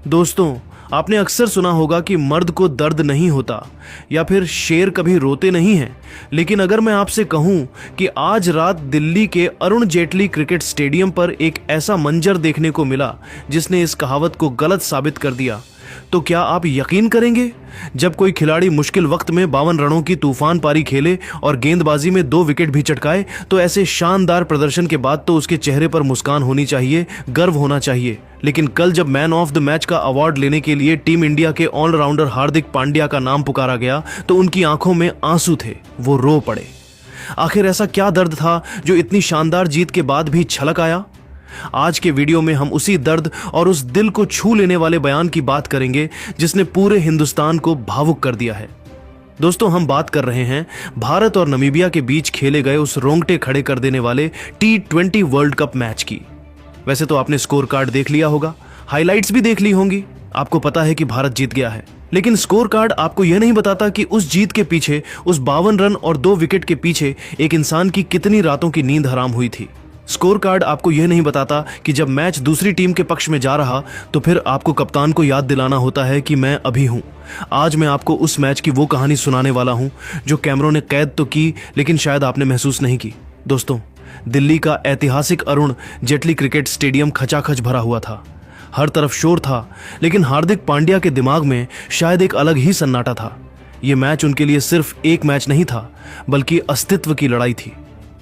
दोस्तों, आपने अक्सर सुना होगा कि मर्द को दर्द नहीं होता या फिर शेर कभी रोते नहीं हैं। लेकिन अगर मैं आपसे कहूं कि आज रात दिल्ली के अरुण जेटली क्रिकेट स्टेडियम पर एक ऐसा मंजर देखने को मिला जिसने इस कहावत को गलत साबित कर दिया, तो क्या आप यकीन करेंगे? जब कोई खिलाड़ी मुश्किल वक्त में 52 रनों की तूफान पारी खेले और गेंदबाजी में 2 विकेट भी चटकाए, तो ऐसे शानदार प्रदर्शन के बाद तो उसके चेहरे पर मुस्कान होनी चाहिए, गर्व होना चाहिए। लेकिन कल जब मैन ऑफ द मैच का अवार्ड लेने के लिए टीम इंडिया के ऑलराउंडर हार्दिक पांड्या का नाम पुकारा गया तो उनकी आंखों में आंसू थे, वो रो पड़े। आखिर ऐसा क्या दर्द था जो इतनी शानदार जीत के बाद भी छलक आया? आज के वीडियो में हम उसी दर्द और उस दिल को छू लेने वाले बयान की बात करेंगे जिसने पूरे हिंदुस्तान को भावुक कर दिया है। दोस्तों, हम बात कर रहे हैं भारत और नामीबिया के बीच खेले गए उस रोंगटे खड़े कर देने वाले T20 वर्ल्ड कप मैच की। वैसे तो आपने स्कोर कार्ड देख लिया होगा, हाइलाइट्स भी देख ली होंगी, आपको पता है कि भारत जीत गया है। लेकिन स्कोर कार्ड आपको यह नहीं बताता कि उस जीत के पीछे, उस 52 रन और 2 विकेट के पीछे एक इंसान की कितनी रातों की नींद हराम हुई थी। स्कोर कार्ड आपको यह नहीं बताता कि जब मैच दूसरी टीम के पक्ष में जा रहा तो फिर आपको कप्तान को याद दिलाना होता है कि मैं अभी हूं। आज मैं आपको उस मैच की वो कहानी सुनाने वाला हूं जो कैमरों ने कैद तो की लेकिन शायद आपने महसूस नहीं की। दोस्तों, दिल्ली का ऐतिहासिक अरुण जेटली क्रिकेट स्टेडियम खचाखच भरा हुआ था। हर तरफ शोर था, लेकिन हार्दिक पांड्या के दिमाग में शायद एक अलग ही सन्नाटा था। यह मैच उनके लिए सिर्फ एक मैच नहीं था, बल्कि अस्तित्व की लड़ाई थी।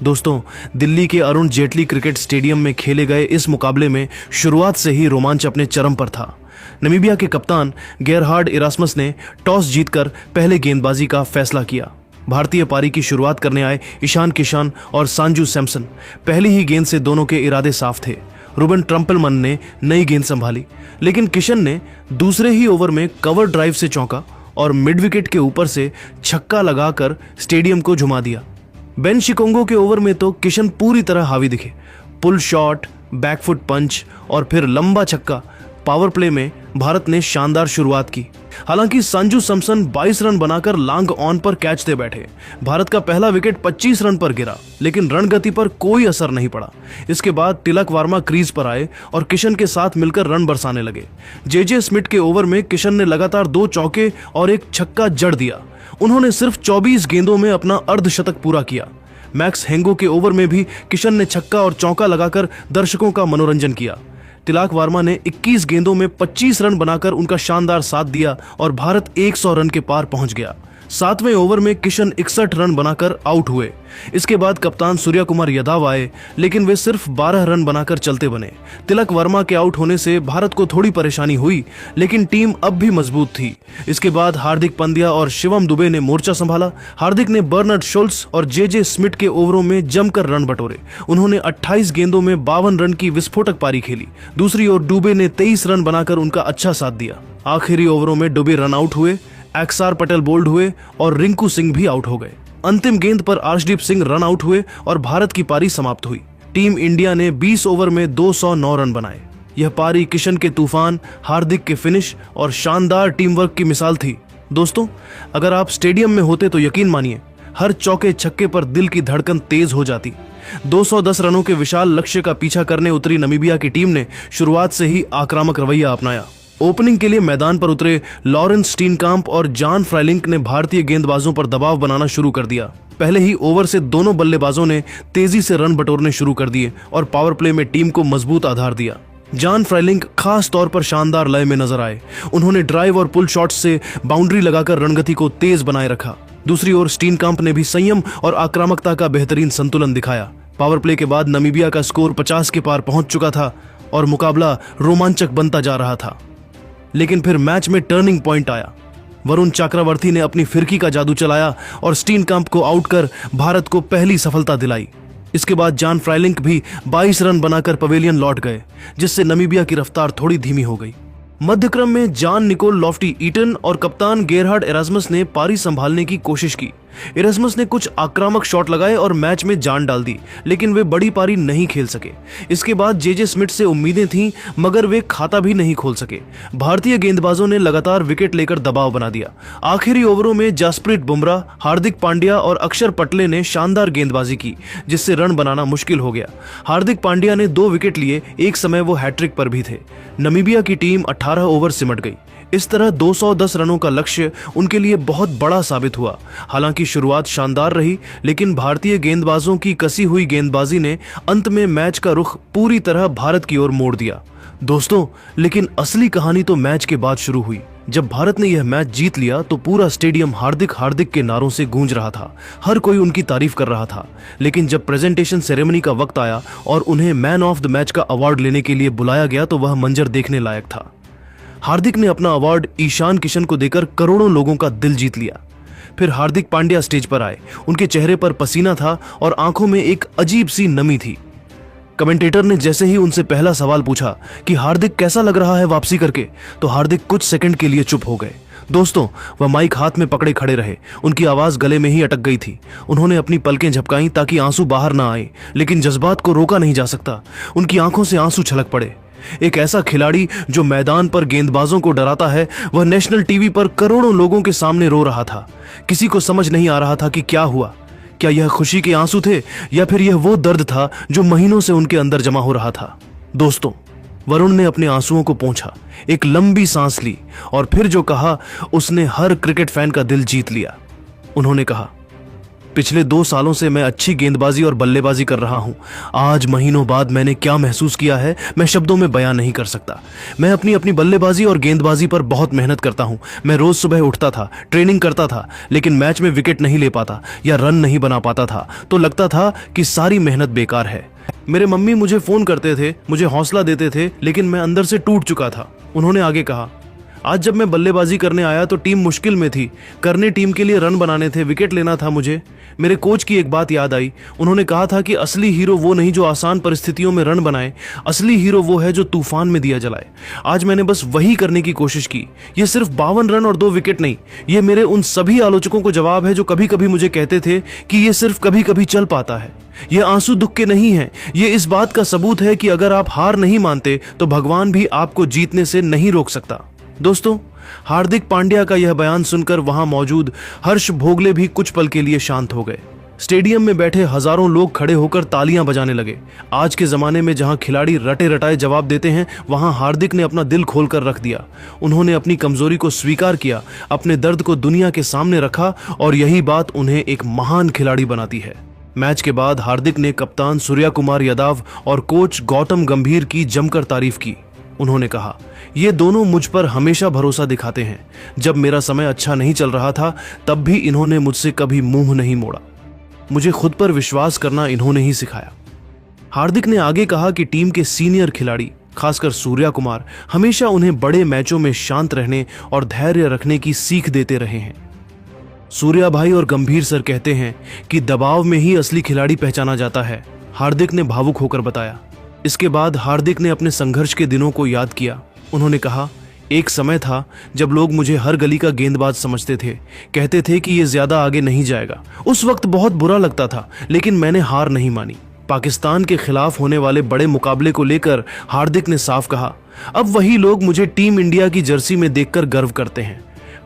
दोस्तों, दिल्ली के अरुण जेटली क्रिकेट स्टेडियम में खेले गए इस मुकाबले में शुरुआत से ही रोमांच अपने चरम पर था। नामीबिया के कप्तान गेरहार्ड इरास्मस ने टॉस जीतकर पहले गेंदबाजी का फैसला किया। भारतीय पारी की शुरुआत करने आए ईशान किशन और संजू सैमसन पहली ही गेंद से दोनों के इरादे साफ थे। रुबेन ट्रम्पलमन ने नई गेंद संभाली, लेकिन किशन ने दूसरे ही ओवर में कवर ड्राइव से चौंका और मिड विकेट के ऊपर से छक्का लगाकर स्टेडियम को झुमा दिया। बेन शिकोंगो के ओवर में तो किशन पूरी तरह हावी दिखे। पुल शॉट, बैकफुट पंच और फिर लंबा छक्का। पावर प्ले में भारत ने शानदार शुरुआत की। हालांकि संजू सैमसन 22 रन बनाकर लॉन्ग ऑन पर कैच दे बैठे। भारत का पहला विकेट 25 रन पर गिरा, लेकिन रणगति पर कोई असर नहीं पड़ा। इसके बाद तिलक वर्मा क्रीज पर आए और किशन के साथ मिलकर रन बरसाने लगे। जे स्मिथ के ओवर में किशन ने लगातार 2 चौके और एक छक्का जड़ दिया। उन्होंने सिर्फ 24 गेंदों में अपना अर्धशतक पूरा किया। मैक्स हेंगो के ओवर में भी किशन ने छक्का और चौका लगाकर दर्शकों का मनोरंजन किया। तिलक वर्मा ने 21 गेंदों में 25 रन बनाकर उनका शानदार साथ दिया और भारत 100 रन के पार पहुंच गया। 7वें ओवर में किशन 61 रन बनाकर आउट हुए। इसके बाद कप्तान सूर्या कुमार यादव आए, लेकिन वे सिर्फ 12 रन बनाकर चलते बने। तिलक वर्मा के आउट होने से भारत को थोड़ी परेशानी हुई, लेकिन टीम अब भी मजबूत थी। इसके बाद हार्दिक पांड्या और शिवम दुबे ने मोर्चा संभाला। हार्दिक ने बर्नार्ड शोल्स और जे स्मिथ के ओवरों में जमकर रन बटोरे। उन्होंने 28 गेंदों में 52 रन की विस्फोटक पारी खेली। दूसरी ओर दुबे ने 23 रन बनाकर उनका अच्छा साथ दिया। आखिरी ओवरों में दुबे रन आउट हुए, अक्षर पटेल बोल्ड हुए और रिंकू सिंह भी आउट हो गए। अंतिम गेंद पर अर्शदीप सिंह रन आउट हुए और भारत की पारी समाप्त हुई। टीम इंडिया ने 20 ओवर में 209 रन बनाए। यह पारी किशन के तूफान, हार्दिक के फिनिश और शानदार टीम वर्क की मिसाल थी। दोस्तों, अगर आप स्टेडियम में होते तो यकीन मानिए, हर चौके छक्के पर दिल की धड़कन तेज हो जाती। 210 रनों के विशाल लक्ष्य का पीछा करने उतरी नामीबिया की टीम ने शुरुआत से ही आक्रामक रवैया अपनाया। ओपनिंग के लिए मैदान पर उतरे लॉरेंस स्टीनकाम्प और जॉन फ्राइलिंक ने भारतीय गेंदबाजों पर दबाव बनाना शुरू कर दिया। पहले ही ओवर से दोनों बल्लेबाजों ने तेजी से रन बटोरने शुरू कर दिए और पावर प्ले में टीम को मजबूत आधार दिया। जॉन फ्राइलिंक खास तौर पर शानदार लय में नजर आए। उन्होंने ड्राइव और पुल शॉट्स से बाउंड्री लगाकर रणगति को तेज बनाए रखा। दूसरी ओर स्टीनकाम्प ने भी संयम और आक्रामकता का बेहतरीन संतुलन दिखाया। पावर प्ले के बाद नामीबिया का स्कोर 50 के पार पहुंच चुका था और मुकाबला रोमांचक बनता जा रहा था। लेकिन फिर मैच में टर्निंग पॉइंट आया। वरुण चक्रवर्ती ने अपनी फिरकी का जादू चलाया और स्टीनकाम्प को आउट कर भारत को पहली सफलता दिलाई। इसके बाद जॉन फ्राइलिंक भी 22 रन बनाकर पवेलियन लौट गए, जिससे नामीबिया की रफ्तार थोड़ी धीमी हो गई। मध्यक्रम में जॉन निकोल लॉफ्टी ईटन और कप्तान गेरहार्ड इरास्मस ने पारी संभालने की कोशिश की, इरेस्मस ने कुछ आक्रामक शॉट लगाए और मैच में जान डाल दी, लेकिन वे बड़ी पारी नहीं खेल सके। इसके बाद जेजे स्मिथ से उम्मीदें थीं, मगर वे खाता भी नहीं खोल सके। भारतीय गेंदबाजों ने लगातार विकेट लेकर दबाव बना दिया। आखिरी ओवरों में जसप्रीत बुमराह, हार्दिक पांड्या और अक्षर पटेल ने शानदार गेंदबाजी की, जिससे रन बनाना मुश्किल हो गया। हार्दिक पांड्या ने 2 विकेट लिए, एक समय वो हैट्रिक पर भी थे। नमीबिया की टीम 18 ओवर सिमट गई। इस तरह 210 रनों का लक्ष्य उनके लिए बहुत बड़ा साबित हुआ। हालांकि शुरुआत शानदार रही, लेकिन भारतीय गेंदबाजों की कसी हुई गेंदबाजी ने अंत में मैच का रुख पूरी तरह भारत की ओर मोड़ दिया। दोस्तों, लेकिन असली कहानी तो मैच के बाद शुरू हुई। जब भारत ने यह मैच जीत लिया तो पूरा स्टेडियम हार्दिक हार्दिक के नारों से गूंज रहा था। हर कोई उनकी तारीफ कर रहा था। लेकिन जब प्रेजेंटेशन सेरेमनी का वक्त आया और उन्हें मैन ऑफ द मैच का अवार्ड लेने के लिए बुलाया गया तो वह मंजर देखने लायक था। हार्दिक ने अपना अवार्ड ईशान किशन को देकर करोड़ों लोगों का दिल जीत लिया। फिर हार्दिक पांड्या स्टेज पर आए। उनके चेहरे पर पसीना था और आंखों में एक अजीब सी नमी थी। कमेंटेटर ने जैसे ही उनसे पहला सवाल पूछा कि हार्दिक कैसा लग रहा है वापसी करके, तो हार्दिक कुछ सेकंड के लिए चुप हो गए। दोस्तों, वह माइक हाथ में पकड़े खड़े रहे। उनकी आवाज गले में ही अटक गई थी। उन्होंने अपनी पलकें झपकाईं ताकि आंसू बाहर ना आए, लेकिन जज्बात को रोका नहीं जा सकता। उनकी आंखों से आंसू छलक पड़े। एक ऐसा खिलाड़ी जो मैदान पर गेंदबाजों को डराता है, वह नेशनल टीवी पर करोड़ों लोगों के सामने रो रहा था। किसी को समझ नहीं आ रहा था कि क्या हुआ। क्या यह खुशी के आंसू थे या फिर यह वो दर्द था जो महीनों से उनके अंदर जमा हो रहा था। दोस्तों, वरुण ने अपने आंसुओं को पोंछा, एक लंबी सांस ली और फिर जो कहा उसने हर क्रिकेट फैन का दिल जीत लिया। उन्होंने कहा, पिछले 2 सालों से मैं अच्छी गेंदबाजी और बल्लेबाजी कर रहा हूं। आज महीनों बाद मैंने क्या महसूस किया है, मैं शब्दों में बयान नहीं कर सकता। मैं अपनी बल्लेबाजी और गेंदबाजी पर बहुत मेहनत करता हूं। मैं रोज सुबह उठता था, ट्रेनिंग करता था, लेकिन मैच में विकेट नहीं ले पाता या रन नहीं बना पाता था तो लगता था कि सारी मेहनत बेकार है। मेरे मम्मी मुझे फोन करते थे, मुझे हौसला देते थे, लेकिन मैं अंदर से टूट चुका था। उन्होंने आगे कहा, आज जब मैं बल्लेबाजी करने आया तो टीम मुश्किल में थी। करने टीम के लिए रन बनाने थे, विकेट लेना था मुझे। मेरे कोच की एक बात याद आई। उन्होंने कहा था कि असली हीरो वो नहीं जो आसान परिस्थितियों में रन बनाए, असली हीरो वो है जो तूफान में दिया जलाए। आज मैंने बस वही करने की कोशिश की। ये सिर्फ 52 रन और 2 विकेट नहीं, ये मेरे उन सभी आलोचकों को जवाब है जो कभी कभी मुझे कहते थे कि ये सिर्फ कभी कभी चल पाता है। ये आंसू दुख के नहीं है, ये इस बात का सबूत है कि अगर आप हार नहीं मानते तो भगवान भी आपको जीतने से नहीं रोक सकता। दोस्तों, हार्दिक पांड्या का यह बयान सुनकर वहां मौजूद हर्ष भोगले भी कुछ पल के लिए शांत हो गए। स्टेडियम में बैठे हजारों लोग खड़े होकर तालियां बजाने लगे। आज के जमाने में जहां खिलाड़ी रटे रटाए जवाब देते हैं, वहां हार्दिक ने अपना दिल खोलकर रख दिया। उन्होंने अपनी कमजोरी को स्वीकार किया, अपने दर्द को दुनिया के सामने रखा और यही बात उन्हें एक महान खिलाड़ी बनाती है। मैच के बाद हार्दिक ने कप्तान सूर्या कुमार यादव और कोच गौतम गंभीर की जमकर तारीफ की। उन्होंने कहा, ये दोनों मुझ पर हमेशा भरोसा दिखाते हैं। जब मेरा समय अच्छा नहीं चल रहा था तब भी इन्होंने मुझसे कभी मुंह नहीं मोड़ा। मुझे खुद पर विश्वास करना इन्होंने ही सिखाया। हार्दिक ने आगे कहा कि टीम के सीनियर खिलाड़ी, खासकर सूर्या कुमार, हमेशा उन्हें बड़े मैचों में शांत रहने और धैर्य रखने की सीख देते रहे हैं। सूर्या भाई और गंभीर सर कहते हैं कि दबाव में ही असली खिलाड़ी पहचाना जाता है, हार्दिक ने भावुक होकर बताया। इसके बाद हार्दिक ने अपने संघर्ष के दिनों को याद किया। उन्होंने कहा, एक समय था जब लोग मुझे हर गली का गेंदबाज समझते थे, कहते थे कि ये ज्यादा आगे नहीं जाएगा। उस वक्त बहुत बुरा लगता था, लेकिन मैंने हार नहीं मानी। पाकिस्तान के खिलाफ होने वाले बड़े मुकाबले को लेकर हार्दिक ने साफ कहा, अब वही लोग मुझे टीम इंडिया की जर्सी में देखकर गर्व करते हैं।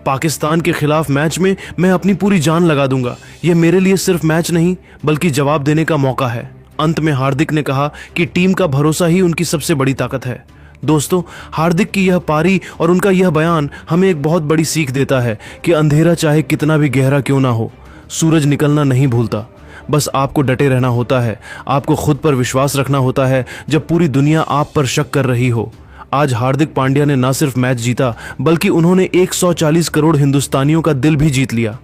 पाकिस्तान के खिलाफ मैच में मैं अपनी पूरी जान लगा दूंगा। यह मेरे लिए सिर्फ मैच नहीं बल्कि जवाब देने का मौका है। अंत में हार्दिक ने कहा कि टीम का भरोसा ही उनकी सबसे बड़ी ताकत है। दोस्तों, हार्दिक की यह पारी और उनका यह बयान हमें एक बहुत बड़ी सीख देता है कि अंधेरा चाहे कितना भी गहरा क्यों ना हो, सूरज निकलना नहीं भूलता। बस आपको डटे रहना होता है, आपको खुद पर विश्वास रखना होता है जब पूरी दुनिया आप पर शक कर रही हो। आज हार्दिक पांड्या ने न सिर्फ मैच जीता बल्कि उन्होंने 140 करोड़ हिंदुस्तानियों का दिल भी जीत लिया।